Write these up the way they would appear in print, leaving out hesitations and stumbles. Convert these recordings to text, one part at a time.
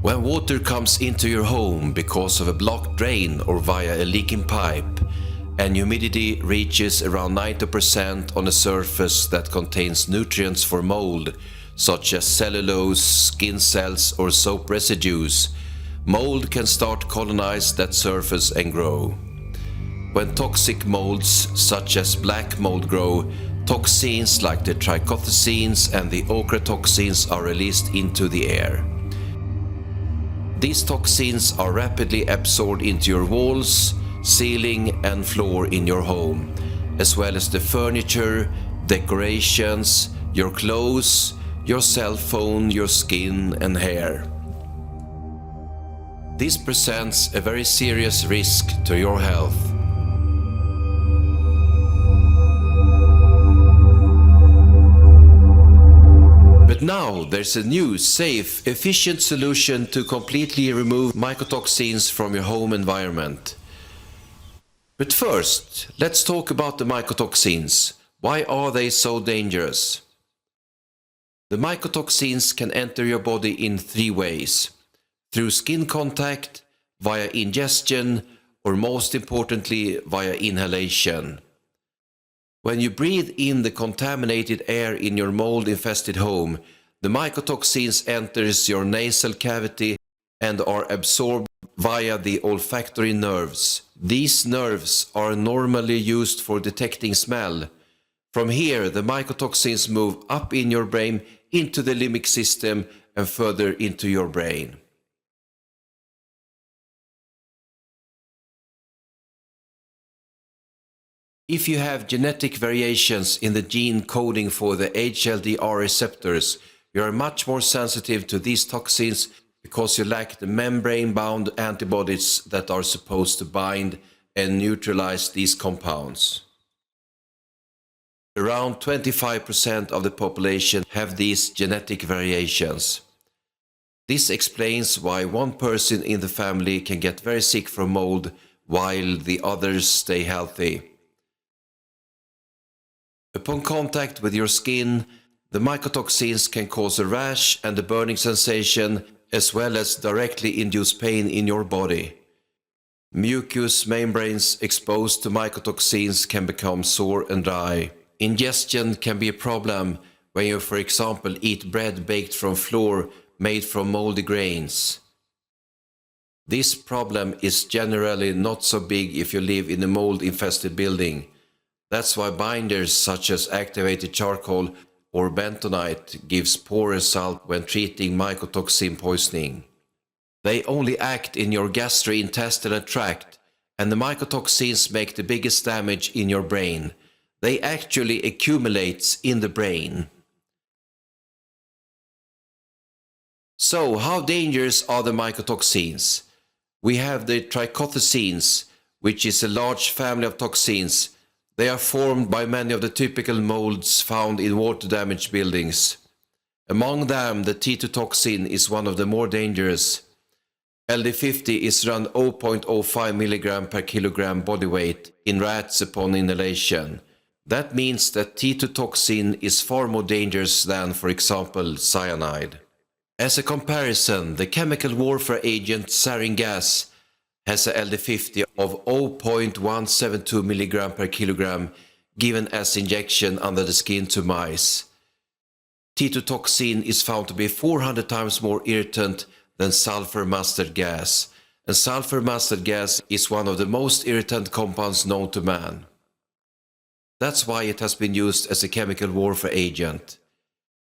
When water comes into your home because of a blocked drain or via a leaking pipe, and humidity reaches around 90% on a surface that contains nutrients for mold, such as cellulose, skin cells or soap residues, mold can start colonize that surface and grow. When toxic molds such as black mold grow, toxins like the mycotoxins and the mycotoxins are released into the air. These toxins are rapidly absorbed into your walls, ceiling and floor in your home, as well as the furniture, decorations, your clothes, your cell phone, your skin and hair. This presents a very serious risk to your health. But now there's a new, safe, efficient solution to completely remove mycotoxins from your home environment. But first, let's talk about the mycotoxins. Why are they so dangerous? The mycotoxins can enter your body in 3 ways: through skin contact, via ingestion, or most importantly, via inhalation. When you breathe in the contaminated air in your mold-infested home, the mycotoxins enters your nasal cavity and are absorbed via the olfactory nerves. These nerves are normally used for detecting smell. From here, the mycotoxins move up in your brain into the limbic system and further into your brain. If you have genetic variations in the gene coding for the HLDR receptors, you are much more sensitive to these toxins because you lack the membrane-bound antibodies that are supposed to bind and neutralize these compounds. Around 25% of the population have these genetic variations. This explains why one person in the family can get very sick from mold while the others stay healthy. Upon contact with your skin, the mycotoxins can cause a rash and a burning sensation, as well as directly induce pain in your body. Mucous membranes exposed to mycotoxins can become sore and dry. Ingestion can be a problem when you, for example, eat bread baked from flour made from moldy grains. This problem is generally not so big if you live in a mold-infested building. That's why binders such as activated charcoal or bentonite gives poor result when treating mycotoxin poisoning. They only act in your gastrointestinal tract, and the mycotoxins make the biggest damage in your brain. They actually accumulate in the brain. So, how dangerous are the mycotoxins? We have the mycotoxins, which is a large family of toxins. They are formed by many of the typical molds found in water-damaged buildings. Among them, the T2 toxin is one of the more dangerous. LD50 is around 0.05 mg per kilogram body weight in rats upon inhalation. That means that T2 toxin is far more dangerous than, for example, cyanide. As a comparison, the chemical warfare agent sarin gas has a LD50 of 0.172 mg per kilogram given as injection under the skin to mice. T2 toxin is found to be 400 times more irritant than sulfur mustard gas, and sulfur mustard gas is one of the most irritant compounds known to man. That's why it has been used as a chemical warfare agent.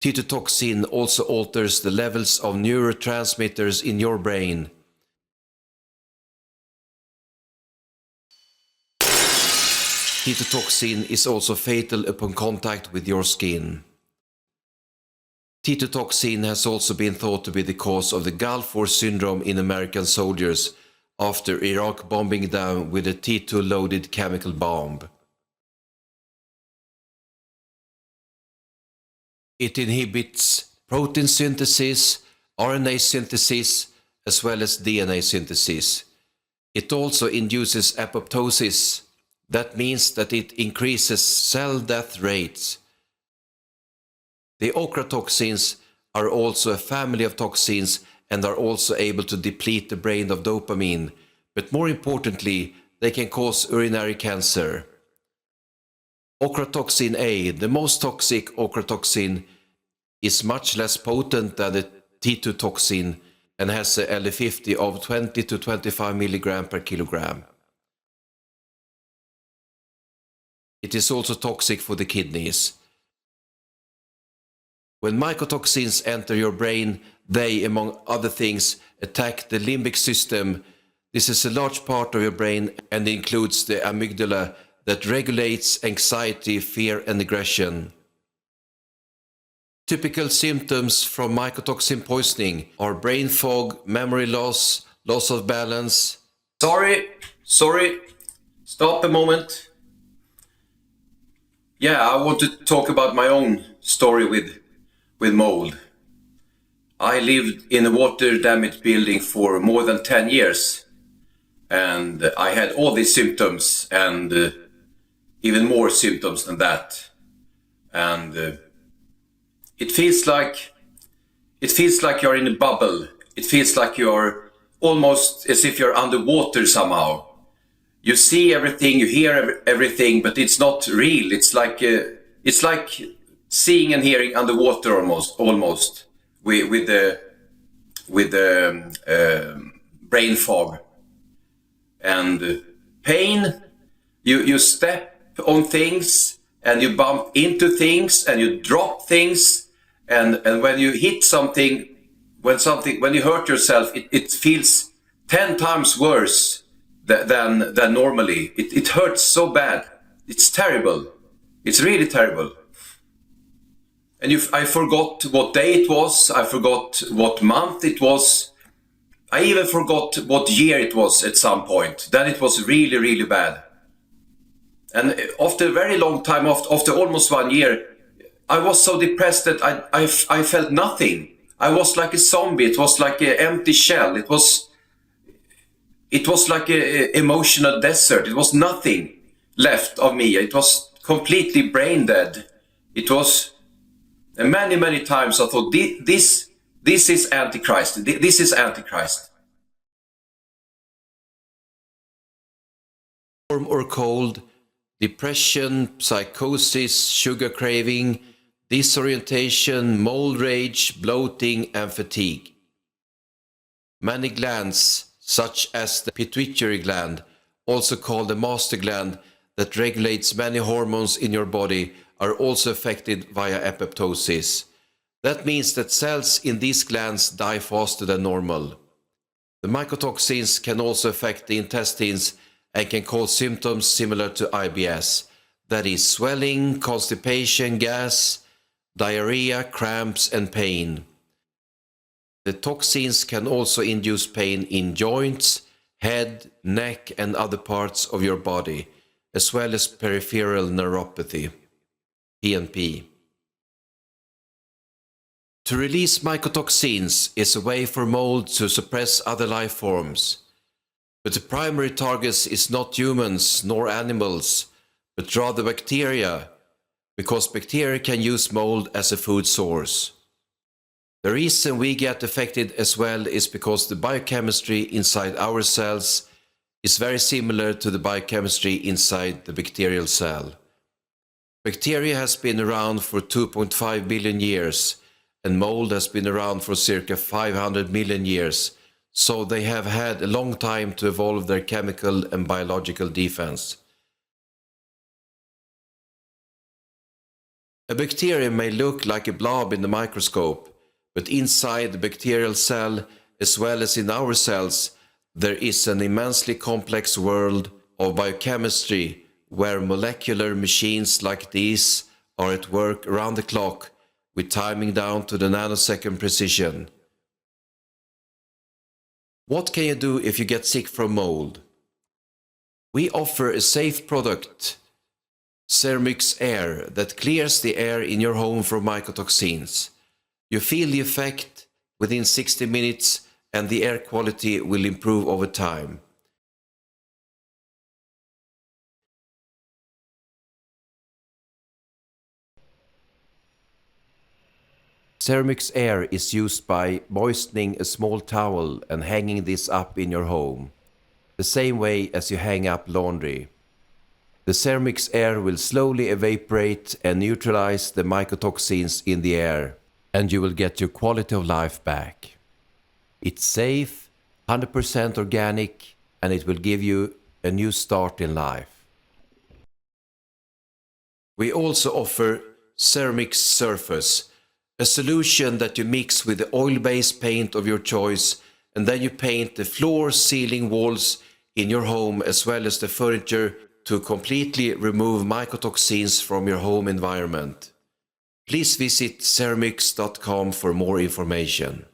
T2 toxin also alters the levels of neurotransmitters in your brain. T2 toxin is also fatal upon contact with your skin. T2 toxin has also been thought to be the cause of the Gulf War syndrome in American soldiers after Iraq bombing them with a T2 loaded chemical bomb. It inhibits protein synthesis, RNA synthesis, as well as DNA synthesis. It also induces apoptosis. That means that it increases cell death rates. The mycotoxins are also a family of toxins and are also able to deplete the brain of dopamine, but more importantly, they can cause urinary cancer. Ochratoxin A, the most toxic ochratoxin, is much less potent than the T2 toxin and has a LD50 of 20 to 25 milligram per kilogram. It is also toxic for the kidneys. When mycotoxins enter your brain, they, among other things, attack the limbic system. This is a large part of your brain and includes the amygdala that regulates anxiety, fear, and aggression. Typical symptoms from mycotoxin poisoning are brain fog, memory loss, loss of balance. Sorry, stop a moment. Yeah, I want to talk about my own story with mold. I lived in a water damaged building for more than 10 years, and I had all these symptoms and even more symptoms than that. And it feels like you're in a bubble. It feels like you're almost as if you're underwater somehow. You see everything, you hear everything, but it's not real. It's like seeing and hearing underwater almost with the brain fog and pain. You step on things and you bump into things and you drop things, and when you hit something, when you hurt yourself, it feels 10 times worse than normally. It hurts so bad. It's terrible. It's really terrible. And I forgot what day it was. I forgot what month it was. I even forgot what year it was at some point. Then it was really, really bad. And after a very long time, after almost 1 year, I was so depressed that I felt nothing. I was like a zombie. It was like an empty shell. It was like an emotional desert. It was nothing left of me. It was completely brain dead. It was many times I thought, this is Antichrist. This is Antichrist. Warm or cold, depression, psychosis, sugar craving, disorientation, mold rage, bloating, and fatigue. Many glands, such as the pituitary gland, also called the master gland, that regulates many hormones in your body, are also affected via apoptosis. That means that cells in these glands die faster than normal. The mycotoxins can also affect the intestines and can cause symptoms similar to IBS, that is, swelling, constipation, gas, diarrhea, cramps, and pain. The toxins can also induce pain in joints, head, neck, and other parts of your body, as well as peripheral neuropathy, PNP. To release mycotoxins is a way for mold to suppress other life forms. But the primary target is not humans nor animals, but rather bacteria, because bacteria can use mold as a food source. The reason we get affected as well is because the biochemistry inside our cells is very similar to the biochemistry inside the bacterial cell. Bacteria has been around for 2.5 billion years, and mold has been around for circa 500 million years, so they have had a long time to evolve their chemical and biological defense. A bacterium may look like a blob in the microscope, but inside the bacterial cell, as well as in our cells, there is an immensely complex world of biochemistry where molecular machines like these are at work around the clock with timing down to the nanosecond precision. What can you do if you get sick from mold? We offer a safe product, Zeromyx AIR, that clears the air in your home from mycotoxins. You feel the effect within 60 minutes and the air quality will improve over time. Zeromyx AIR is used by moistening a small towel and hanging this up in your home, the same way as you hang up laundry. The Zeromyx AIR will slowly evaporate and neutralize the mycotoxins in the air, and you will get your quality of life back. It's safe, 100% organic, and it will give you a new start in life. We also offer Zeromyx SURFACE, a solution that you mix with the oil-based paint of your choice, and then you paint the floor, ceiling, walls in your home as well as the furniture to completely remove mycotoxins from your home environment. Please visit zeromyx.com for more information.